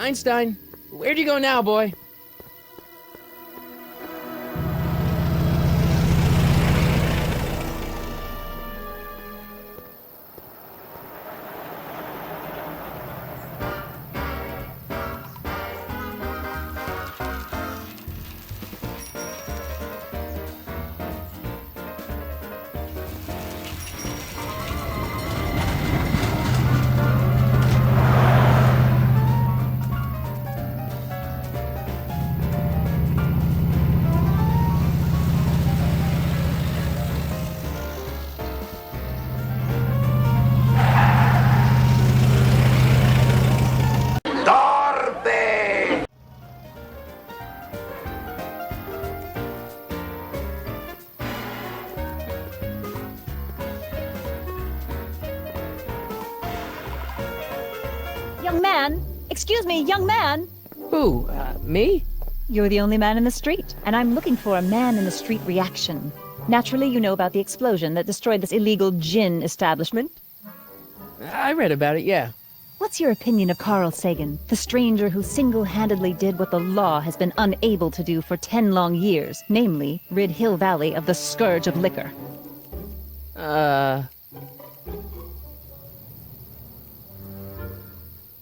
Einstein, where'd you go now, boy? Young man! Excuse me, young man! Who, me? You're the only man in the street, and I'm looking for a man-in-the-street reaction. Naturally, you know about the explosion that destroyed this illegal gin establishment. I read about it, yeah. What's your opinion of Carl Sagan, the stranger who single-handedly did what the law has been unable to do for 10 long years, namely, rid Hill Valley of the scourge of liquor?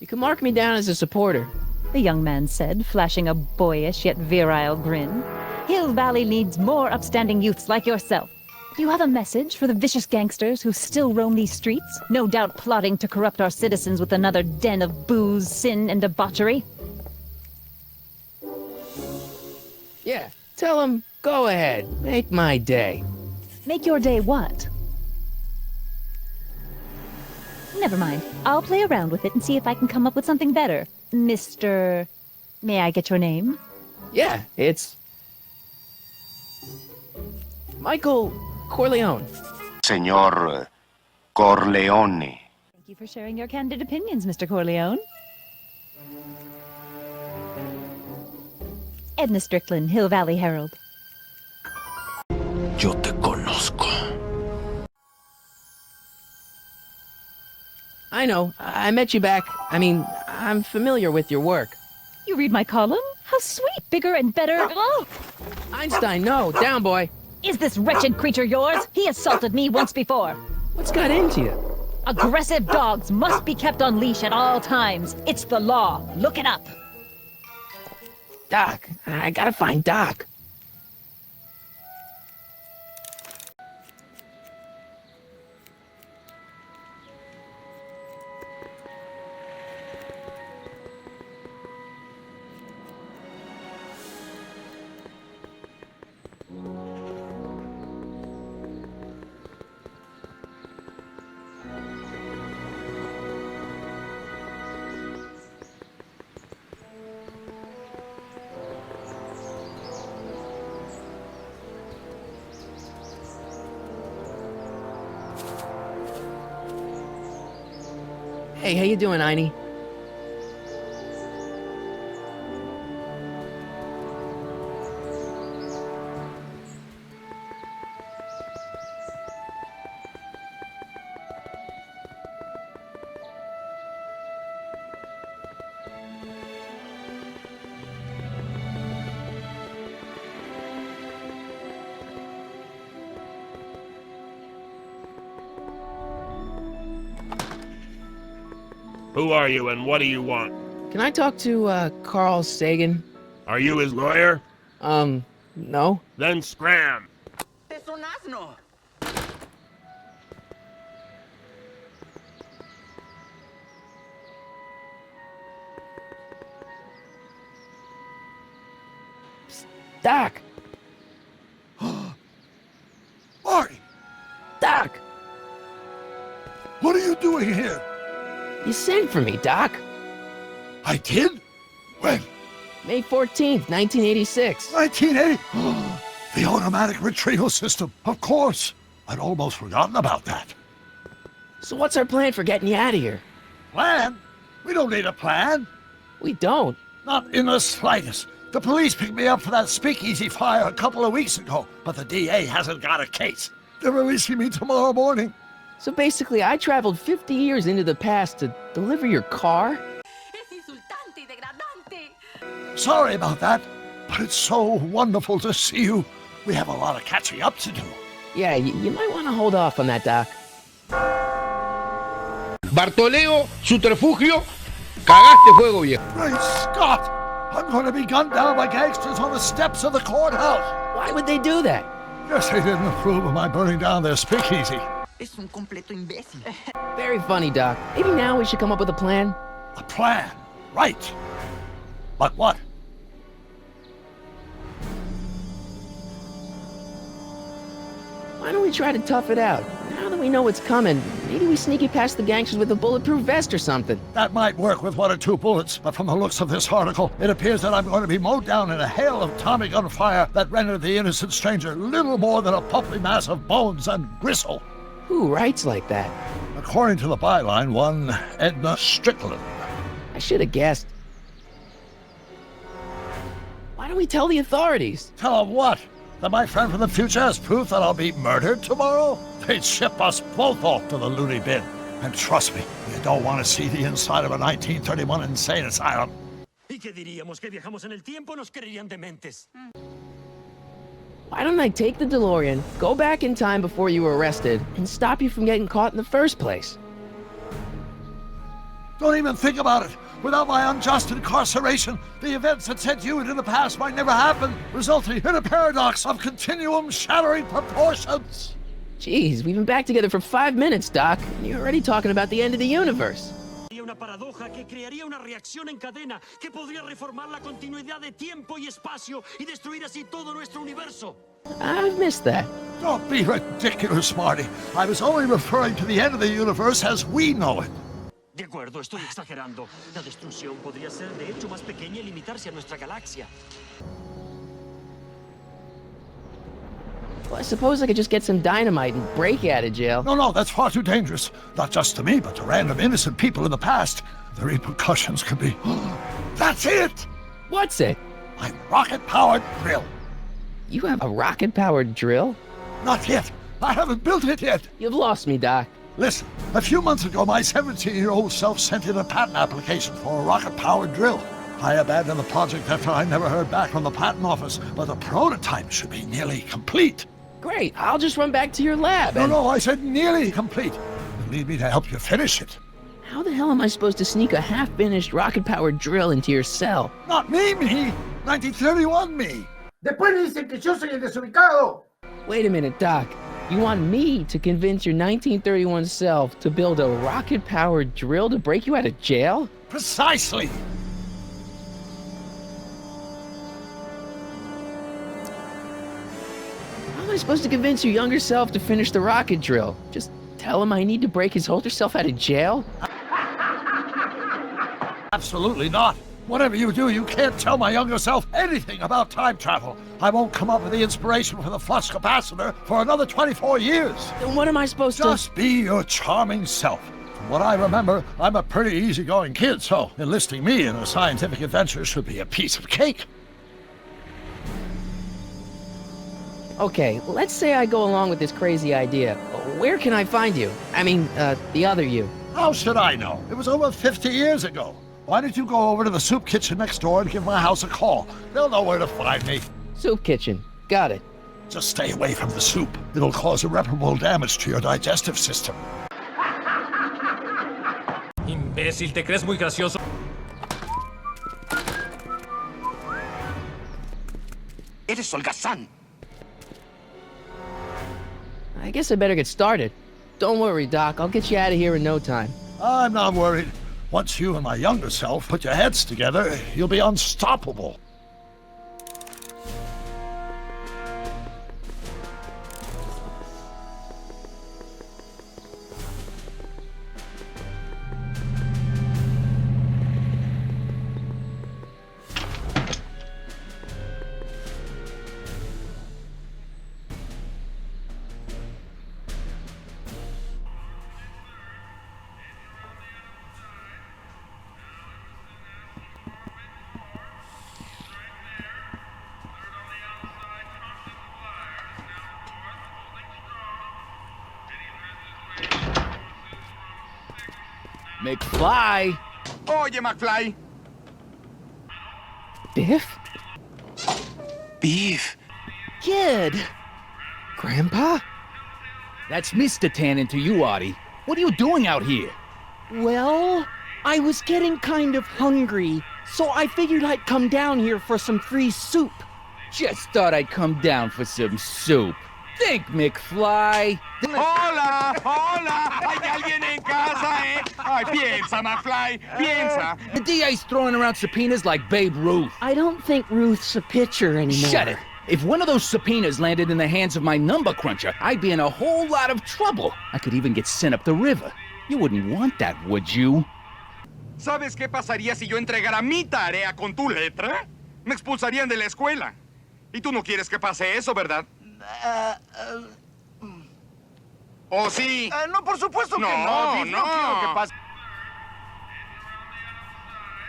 You can mark me down as a supporter. The young man said, flashing a boyish yet virile grin. Hill Valley needs more upstanding youths like yourself. Do you have a message for the vicious gangsters who still roam these streets, no doubt plotting to corrupt our citizens with another den of booze, sin, and debauchery? Yeah, tell them, go ahead, make my day. Make your day what? Never mind. I'll play around with it and see if I can come up with something better. Mr... May I get your name? Yeah, it's... Michael Corleone. Señor Corleone. Thank you for sharing your candid opinions, Mr. Corleone. Edna Strickland, Hill Valley Herald. Yo te conozco. I know, I met you back. I'm familiar with your work. You read my column? How sweet! Bigger and better. Oh! Einstein, no, down, boy. Is this wretched creature yours? He assaulted me once before. What's got into you? Aggressive dogs must be kept on leash at all times. It's the law. Look it up. Doc, I gotta find Doc. Hey, how you doing, Einie? Who are you and what do you want? Can I talk to, Carl Sagan? Are you his lawyer? No. Then scram! ¡Es un asno! Doc! Marty, Doc! what are you doing here? You sent for me, Doc. I did? When? May 14th, 1986. 1980? The automatic retrieval system. Of course. I'd almost forgotten about that. So what's our plan for getting you out of here? Plan? We don't need a plan. We don't. Not in the slightest. The police picked me up for that speakeasy fire a couple of weeks ago, but the DA hasn't got a case. They're releasing me tomorrow morning. So basically, I traveled 50 years into the past to deliver your car? Es insultante y degradante. Sorry about that, but it's so wonderful to see you. We have a lot of catching up to do. Yeah, you might want to hold off on that, Doc. Bartoleo, subterfugio, cagaste fuego, viejo. Great Scott! I'm going to be gunned down by gangsters on the steps of the courthouse. Why would they do that? Guess they didn't approve of my burning down their speakeasy. Es un completo imbécil. Very funny, Doc. Maybe now we should come up with a plan. A plan, right. But what? Why don't we try to tough it out? Now that we know what's coming, maybe we sneak it past the gangsters with a bulletproof vest or something. That might work with 1 or 2 bullets, but from the looks of this article, it appears that I'm going to be mowed down in a hail of Tommy gun fire that rendered the innocent stranger little more than a pulpy mass of bones and gristle. Who writes like that? According to the byline, one Edna Strickland. I should have guessed. Why don't we tell the authorities? Tell them what? That my friend from the future has proof that I'll be murdered tomorrow? They'd ship us both off to the loony bin. And trust me, you don't want to see the inside of a 1931 insane asylum. ¿Y qué diríamos? ¿Que viajamos en el tiempo? Nos creerían dementes. Why don't I take the DeLorean, go back in time before you were arrested, and stop you from getting caught in the first place? Don't even think about it. Without my unjust incarceration, the events that sent you into the past might never happen, resulting in a paradox of continuum-shattering proportions. Jeez, we've been back together for 5 minutes, Doc, and you're already talking about the end of the universe. Una paradoja que crearía una reacción en cadena que podría reformar la continuidad de tiempo y espacio y destruir así todo nuestro universo. I've missed that. Don't be ridiculous, Marty. I was only referring to the end of the universe as we know it. De acuerdo, estoy exagerando. La destrucción podría ser de hecho más pequeña y limitarse a nuestra galaxia. Well, I suppose I could just get some dynamite and break out of jail. No, that's far too dangerous. Not just to me, but to random innocent people in the past. The repercussions could be... That's it! What's it? My rocket-powered drill. You have a rocket-powered drill? Not yet. I haven't built it yet. You've lost me, Doc. Listen, a few months ago, my 17-year-old self sent in a patent application for a rocket-powered drill. I abandoned the project after I never heard back from the patent office, but the prototype should be nearly complete. Great, I'll just run back to your lab and... No, I said nearly complete. You need me to help you finish it. How the hell am I supposed to sneak a half-finished rocket-powered drill into your cell? Not me! 1931 me! Después dicen que yo soy el desubicado. Wait a minute, Doc. You want me to convince your 1931 self to build a rocket-powered drill to break you out of jail? Precisely! How am I supposed to convince your younger self to finish the rocket drill? Just tell him I need to break his older self out of jail? Absolutely not. Whatever you do, you can't tell my younger self anything about time travel. I won't come up with the inspiration for the flux capacitor for another 24 years. Then what am I supposed to... Just be your charming self. From what I remember, I'm a pretty easygoing kid, so enlisting me in a scientific adventure should be a piece of cake. Okay, let's say I go along with this crazy idea. Where can I find you? I mean, the other you. How should I know? It was over 50 years ago. Why don't you go over to the soup kitchen next door and give my house a call? They'll know where to find me. Soup kitchen. Got it. Just stay away from the soup. It'll cause irreparable damage to your digestive system. Imbécil, ¿te crees muy gracioso? Eres holgazán. I guess I better get started. Don't worry, Doc. I'll get you out of here in no time. I'm not worried. Once you and my younger self put your heads together, you'll be unstoppable. McFly! Oye, McFly. Biff? Beef. Kid! Grandpa? That's Mr. Tannen to you, Artie. What are you doing out here? Well, I was getting kind of hungry, so I figured I'd come down here for some free soup. Just thought I'd come down for some soup. Think, McFly. Hola, hola. Hay alguien en casa, eh? Ay, piensa, McFly, piensa. The DA's throwing around subpoenas like Babe Ruth. I don't think Ruth's a pitcher anymore. Shut it. If one of those subpoenas landed in the hands of my number cruncher, I'd be in a whole lot of trouble. I could even get sent up the river. You wouldn't want that, would you? ¿Sabes qué pasaría si yo entregara mi tarea con tu letra? Me expulsarían de la escuela. Y tú no quieres que pase eso, ¿verdad? ¿O sí? No, por supuesto que no. Biff, no quiero que pase.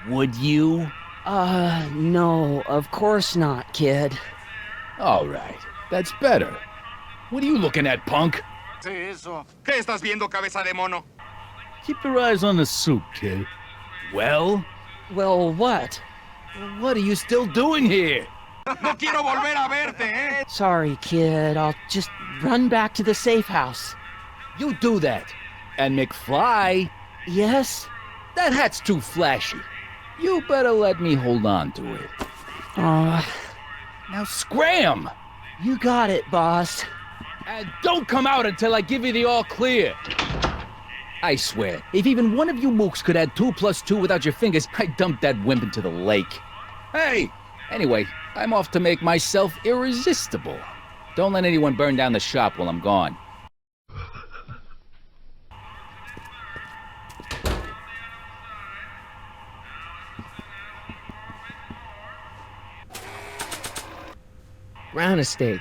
Would you? No, of course not, kid. All right. That's better. What are you looking at, punk? Sí, eso. ¿Qué estás viendo, cabeza de mono? Keep your eyes on the soup, kid. Well? Well, what? What are you still doing here? No quiero volver a verte, eh? Sorry, kid. I'll just run back to the safe house. You do that. And McFly, Yes? that hat's too flashy. You better let me hold on to it. Now scram! You got it, boss. And don't come out until I give you the all clear. I swear, if even one of you mooks could add 2 plus 2 without your fingers, I'd dump that wimp into the lake. Hey! Anyway, I'm off to make myself irresistible. Don't let anyone burn down the shop while I'm gone. Brown Estate,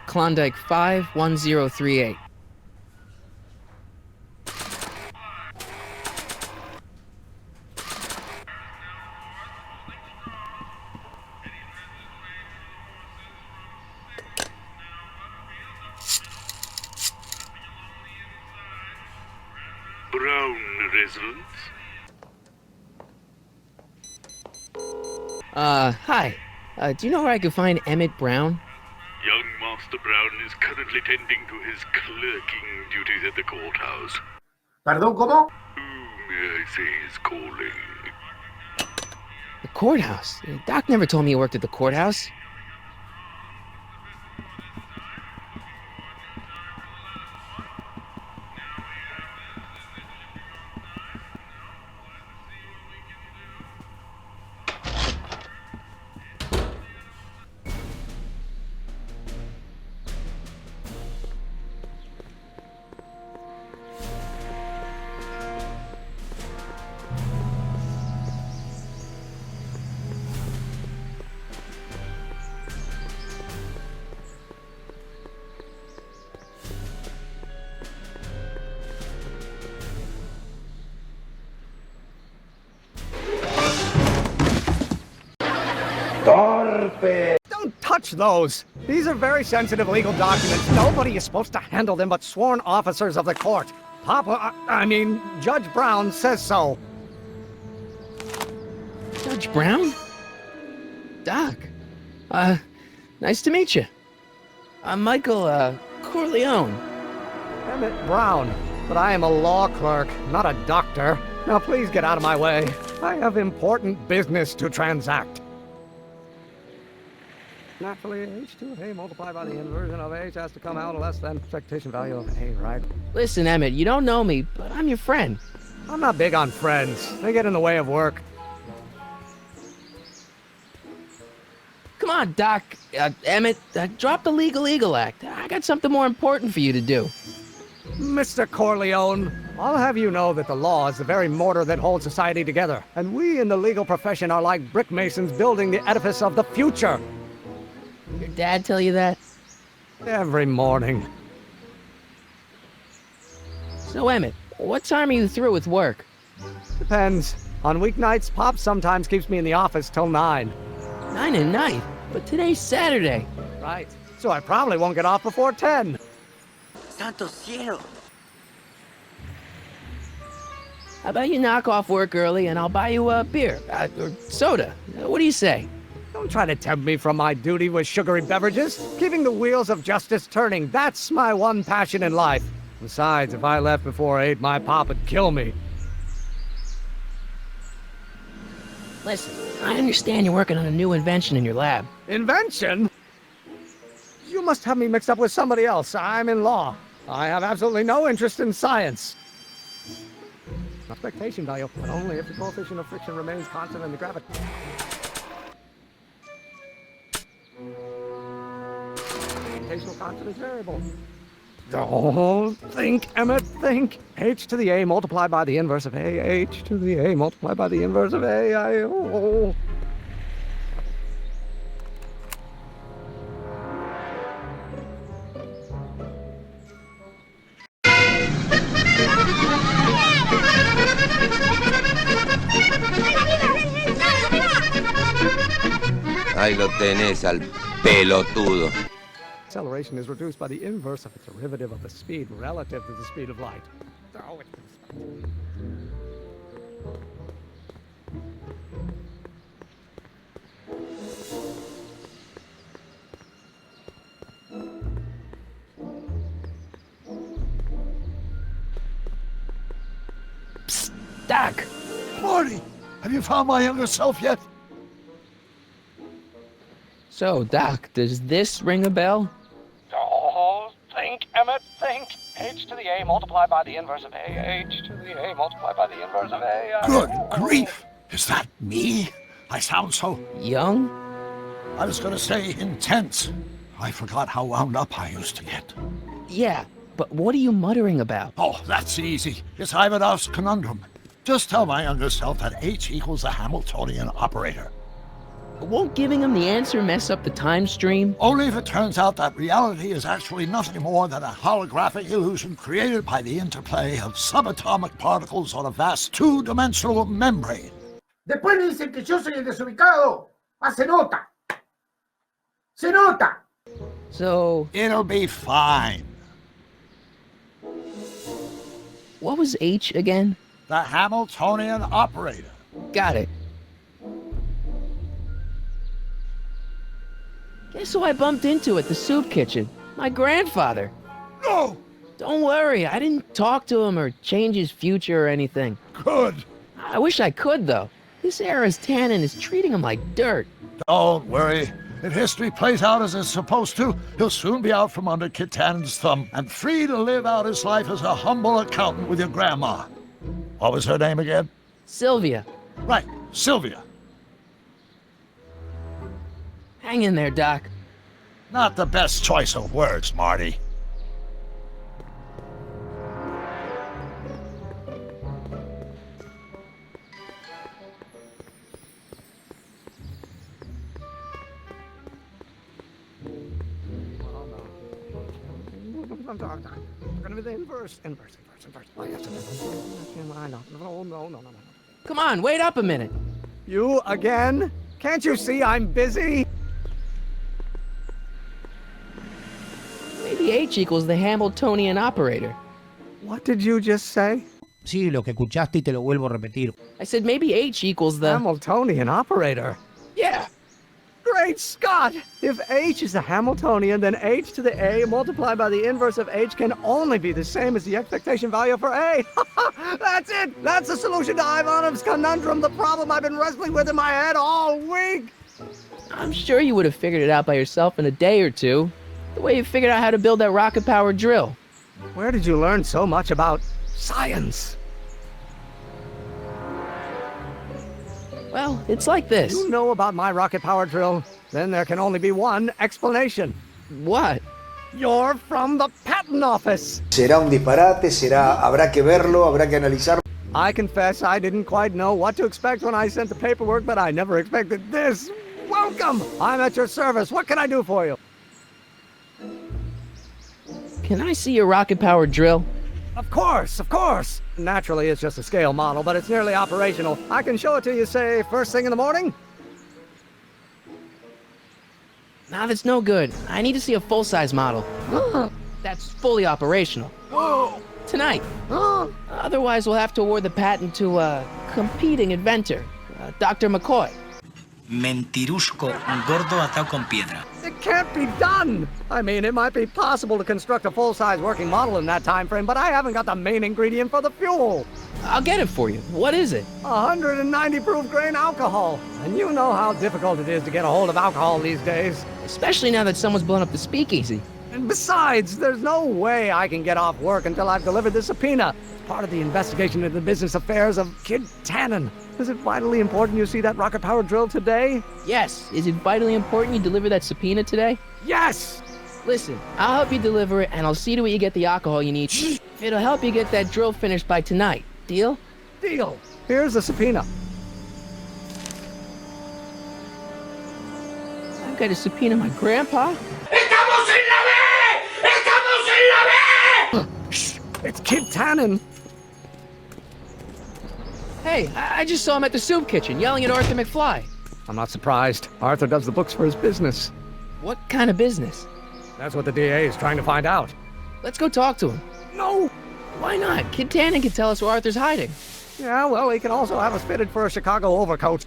Klondike 51038. Brown residence? Hi. Do you know where I can find Emmett Brown? Young Master Brown is currently tending to his clerking duties at the courthouse. ¿Perdón, cómo? Who may I say is calling? The courthouse? Doc never told me he worked at the courthouse. Don't touch those. These are very sensitive legal documents. Nobody is supposed to handle them but sworn officers of the court. Judge Brown says so. Judge Brown? Doc. Nice to meet you. I'm Michael, Corleone. Emmett Brown. But I am a law clerk, not a doctor. Now please get out of my way. I have important business to transact. Naturally, H2A multiplied by the inversion of H has to come out less than expectation value of A, right? Listen, Emmett, you don't know me, but I'm your friend. I'm not big on friends. They get in the way of work. Come on, Doc. Emmett, drop the Legal Eagle Act. I got something more important for you to do. Mr. Corleone, I'll have you know that the law is the very mortar that holds society together, and we in the legal profession are like brick masons building the edifice of the future. Your dad tell you that? Every morning. So, Emmett, what time are you through with work? Depends. On weeknights, Pop sometimes keeps me in the office till 9. 9 at night? But today's Saturday. Right. So I probably won't get off before 10. Santo cielo. How about you knock off work early and I'll buy you a beer, or soda. What do you say? Don't try to tempt me from my duty with sugary beverages. Keeping the wheels of justice turning, that's my one passion in life. Besides, if I left before 8, my pop would kill me. Listen, I understand you're working on a new invention in your lab. Invention? You must have me mixed up with somebody else. I'm in law. I have absolutely no interest in science. Expectation value, but only if the coefficient of friction remains constant in the gravity. Gravitational constant is variable. Don't think, Emmett, think. H to the A multiplied by the inverse of A. H to the A multiplied by the inverse of A. Ahí lo tenés al pelotudo. Acceleration is reduced by the inverse of the derivative of the speed relative to the speed of light. Psst, Doc! Marty, have you found my younger self yet? So, Doc, does this ring a bell? Don't think, Emmett, think. H to the A multiplied by the inverse of A. H to the A multiplied by the inverse of A. Good grief! Is that me? I sound so... Young? I was gonna say intense. I forgot how wound up I used to get. Yeah, but what are you muttering about? Oh, that's easy. It's Ivanov's conundrum. Just tell my younger self that H equals the Hamiltonian operator. Won't giving him the answer mess up the time stream? Only if it turns out that reality is actually nothing more than a holographic illusion created by the interplay of subatomic particles on a vast two-dimensional membrane. Después me dicen que yo soy el desubicado. Ah, se nota. Se nota. So... It'll be fine. What was H again? The Hamiltonian operator. Got it. Guess who I bumped into at the soup kitchen? My grandfather. No! Don't worry, I didn't talk to him or change his future or anything. Good. I wish I could, though. This era's tannin is treating him like dirt. Don't worry. If history plays out as it's supposed to, he'll soon be out from under Kit Tannen's thumb and free to live out his life as a humble accountant with your grandma. What was her name again? Sylvia. Right, Sylvia. Hang in there, Doc. Not the best choice of words, Marty. Gonna be the inverse. Oh, yes, no. Come on, wait up a minute. You again? Can't you see I'm busy? Maybe H equals the Hamiltonian operator. What did you just say? Sí, lo que escuchaste y te lo vuelvo a repetir. I said maybe H equals the... Hamiltonian operator? Yeah. Great Scott! If H is the Hamiltonian, then H to the A multiplied by the inverse of H can only be the same as the expectation value for A. That's it! That's the solution to Ivanov's conundrum, the problem I've been wrestling with in my head all week! I'm sure you would have figured it out by yourself in a day or two. The way you figured out how to build that rocket-powered drill. Where did you learn so much about science? Well, it's like this. You know about my rocket-powered drill? Then there can only be one explanation. What? You're from the patent office. Será un disparate, habrá que verlo, habrá que analizarlo. I confess I didn't quite know what to expect when I sent the paperwork, but I never expected this. Welcome! I'm at your service. What can I do for you? Can I see your rocket-powered drill? Of course. Naturally, it's just a scale model, but it's nearly operational. I can show it to you, say, first thing in the morning? Nah, that's no good. I need to see a full-size model. That's fully operational. Tonight. Otherwise, we'll have to award the patent to a competing inventor, Dr. McCoy. Mentirusco, gordo atado con piedra. It can't be done! I mean, it might be possible to construct a full-size working model in that time frame, but I haven't got the main ingredient for the fuel. I'll get it for you. What is it? 190 proof grain alcohol. And you know how difficult it is to get a hold of alcohol these days. Especially now that someone's blown up the speakeasy. And besides, there's no way I can get off work until I've delivered the subpoena. It's part of the investigation into the business affairs of Kid Tannen. Is it vitally important you see that rocket-powered drill today? Yes. Is it vitally important you deliver that subpoena today? Yes! Listen, I'll help you deliver it, and I'll see to it you get the alcohol you need. It'll help you get that drill finished by tonight. Deal? Deal. Here's the subpoena. I've got to subpoena my grandpa? ¡Estamos en la B! ¡Estamos en la B! Shh! It's Kid Tannen. Hey, I just saw him at the soup kitchen yelling at Arthur McFly. I'm not surprised. Arthur does the books for his business. What kind of business? That's what the DA is trying to find out. Let's go talk to him. No! Why not? Kid Tannen can tell us where Arthur's hiding. Yeah, well, he can also have us fitted for a Chicago overcoat.